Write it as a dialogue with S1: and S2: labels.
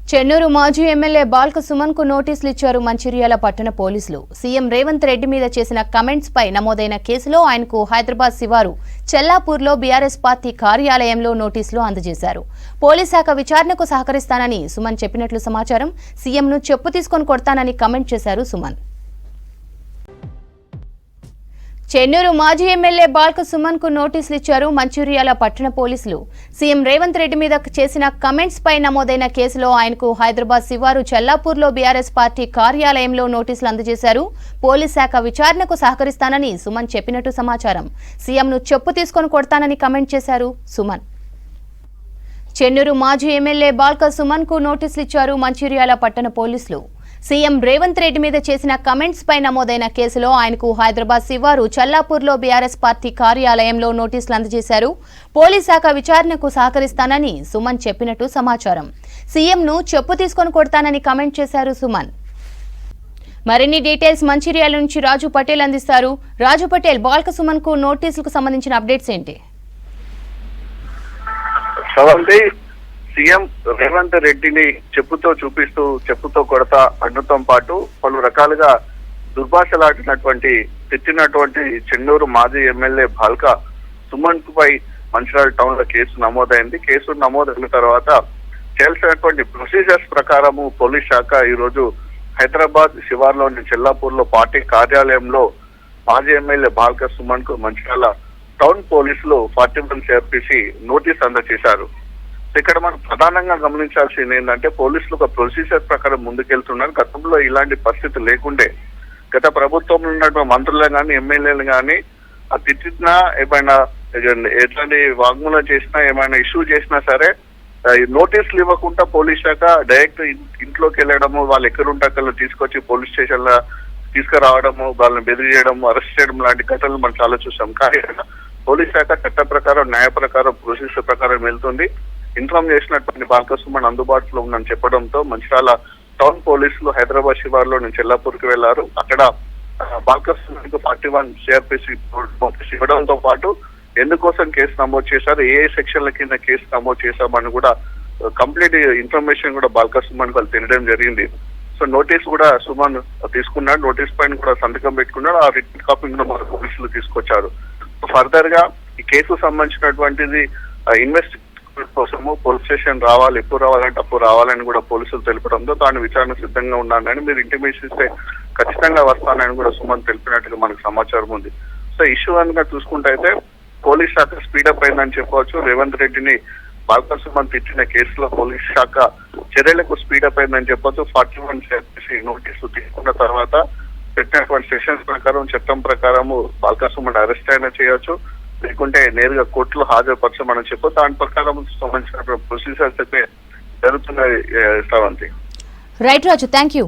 S1: చెన్నూరు మాజీ ఎమ్మెల్యే బాల్క సుమన్ కు నోటీసులు ఇచ్చారు మంచిర్యాల పట్టణ పోలీసులు. సీఎం రేవంత్ రెడ్డి మీద చేసిన కమెంట్స్ పై నమోదైన కేసులో ఆయనకు హైదరాబాద్ శివారు చెల్లాపూర్లో బీఆర్ఎస్ పార్టీ కార్యాలయంలో నోటీసులు అందజేశారు. పోలీస్ శాఖ విచారణకు సహకరిస్తానని సుమన్ చెప్పినట్లు సమాచారం. సీఎంను చెప్పు తీసుకొని కొడతానని కమెంట్ చేశారు సుమన్. చెన్నూరు మాజీ ఎమ్మెల్యే బాల్క సుమన్ కు నోటీసులు ఇచ్చారు మంచిర్యాల పట్టణ పోలీసులు. సీఎం రేవంత్ రెడ్డి మీద చేసిన కమెంట్స్ పై నమోదైన కేసులో ఆయనకు హైదరాబాద్ శివారు చెల్లాపూర్లో బీఆర్ఎస్ పార్టీ కార్యాలయంలో నోటీసులు అందజేశారు. పోలీస్ శాఖ విచారణకు సహకరిస్తానని సుమన్ చెప్పినట్టు సమాచారం. సీఎంను చెప్పు తీసుకొని కొడతానని కమెంట్ చేశారు సుమన్. చెన్నూరు మాజీ ఎమ్మెల్యే బాల్క సుమన్ కు నోటీసులు ఇచ్చారు మంచిర్యాల పట్టణ పోలీసులు. సీఎం రేవంత్ రెడ్డి మీద చేసిన కమెంట్స్ పై నమోదైన కేసులో ఆయనకు హైదరాబాద్ శివారు చెల్లాపూర్లో బీఆర్ఎస్ పార్టీ కార్యాలయంలో నోటీసులు అందజేశారు. పోలీస్ శాఖ విచారణకు సహకరిస్తానని సుమన్ చెప్పినట్టు సమాచారం. సీఎంను చెప్పు తీసుకొని కొడతానని కమెంట్ చేశారు సుమన్. మరిన్ని డీటెయిల్స్ మంచిర్యాల నుంచి రాజు పటేల్ అందిస్తారు. రాజు పటేల్, బాల్క సుమన్ కు నోటీసులకు సంబంధించిన అప్డేట్స్ ఏంటి?
S2: సీఎం రేవంత్ రెడ్డిని చెప్పుతో చూపిస్తూ చెప్పుతో కొడతా అనడంతో పాటు పలు రకాలుగా దుర్భాషలాడినటువంటి తిట్టినటువంటి చెన్నూరు మాజీ ఎమ్మెల్యే బాల్క సుమన్ పై మంచిర్యాల టౌన్ లో కేసు నమోదైంది. కేసు నమోదైన తర్వాత చేయాల్సినటువంటి ప్రొసీజర్స్ ప్రకారము పోలీస్ శాఖ ఈ రోజు హైదరాబాద్ శివార్లోని చెల్లాపూర్లో పార్టీ కార్యాలయంలో మాజీ ఎమ్మెల్యే బాల్క సుమన్ కు మంచిర్యాల టౌన్ పోలీసులు 41 సిఆర్పిసి నోటీస్ అందజేశారు. ఇక్కడ మనం ప్రధానంగా గమనించాల్సింది ఏంటంటే పోలీసులు ఒక ప్రొసీజర్ ప్రకారం ముందుకెళ్తున్నారు. గతంలో ఇలాంటి పరిస్థితి లేకుండే. గత ప్రభుత్వంలో ఉన్నటువంటి మంత్రులు కానీ ఎమ్మెల్యేలు కానీ ఆ తిట్టినా ఏమైనా ఎట్లాంటి వాగ్మూలం చేసినా ఏమైనా ఇష్యూ చేసినా సరే నోటీసులు ఇవ్వకుండా పోలీస్ శాఖ డైరెక్ట్ ఇంట్లోకి వెళ్ళడము, వాళ్ళు ఎక్కడుంటే అక్కడ తీసుకొచ్చి పోలీస్ స్టేషన్ లో తీసుకురావడము, వాళ్ళని బెదిరియడము, అరెస్ట్ చేయడం లాంటి ఘటనలు మనం చాలా చూసాం. కానీ పోలీస్ శాఖ చట్ట ప్రకారం న్యాయ ప్రకారం ప్రొసీజర్ ప్రకారం వెళ్తుంది. ఇన్ఫార్మ్ చేసినటువంటి బాల్క సుమన్ అందుబాటులో ఉందని చెప్పడంతో మంచిర్యాల టౌన్ పోలీసులు హైదరాబాద్ శివార్లో నుంచి చెల్లాపూర్కి వెళ్లారు. అక్కడ బాల్క సుమన్ కు 41 సిఆర్పిసి ఇవ్వడంతో పాటు ఎందుకోసం కేసు నమోదు చేశారు, ఏ సెక్షన్ల కింద కేసు నమోదు చేశామని కూడా కంప్లీట్ ఇన్ఫర్మేషన్ కూడా బాల్క సుమన్ వాళ్ళు తెలియడం జరిగింది. సో నోటీస్ కూడా సుమన్ తీసుకున్నాడు. నోటీస్ పైన కూడా సంతకం పెట్టుకున్నాడు. ఆ రిటర్న్ కాపీ కూడా మన పోలీసులు తీసుకొచ్చారు. ఫర్దర్ గా ఈ కేసుకు సంబంధించినటువంటిది ఇన్వెస్టిగేషన్ కోసము పోలీస్ స్టేషన్ రావాలి, ఎప్పుడు రావాలంటే అప్పుడు రావాలని కూడా పోలీసులు తెలపడంతో తాను విచారణ సిద్ధంగా ఉన్నానని, మీరు ఇంటిమేషన్ ఇస్తే ఖచ్చితంగా వస్తానని కూడా సుమన్ తెలిపినట్టుగా మనకు సమాచారం ఉంది. సో ఇష్యూ కనుక చూసుకుంటే అయితే పోలీస్ శాఖ స్పీడప్ అయిందని చెప్పవచ్చు. రేవంత్ రెడ్డిని బాల్క సుమన్ తిట్టిన కేసులో పోలీస్ శాఖ చర్యలకు స్పీడప్ అయిందని చెప్పొచ్చు. 41 నోటీసులు తీసుకున్న తర్వాత పెట్టినటువంటి సెషన్స్ ప్రకారం చట్టం ప్రకారము బాల్క సుమన్ అరెస్ట్ అయినా చేయొచ్చు, లేకుంటే నేరుగా కోర్టులో హాజరుపరచమని చెప్పు. దాని ప్రకారం సంబంధించిన ప్రొసీజర్స్ అయితే జరుగుతున్నాయి. Sravanthi.
S1: Right Raju, thank you.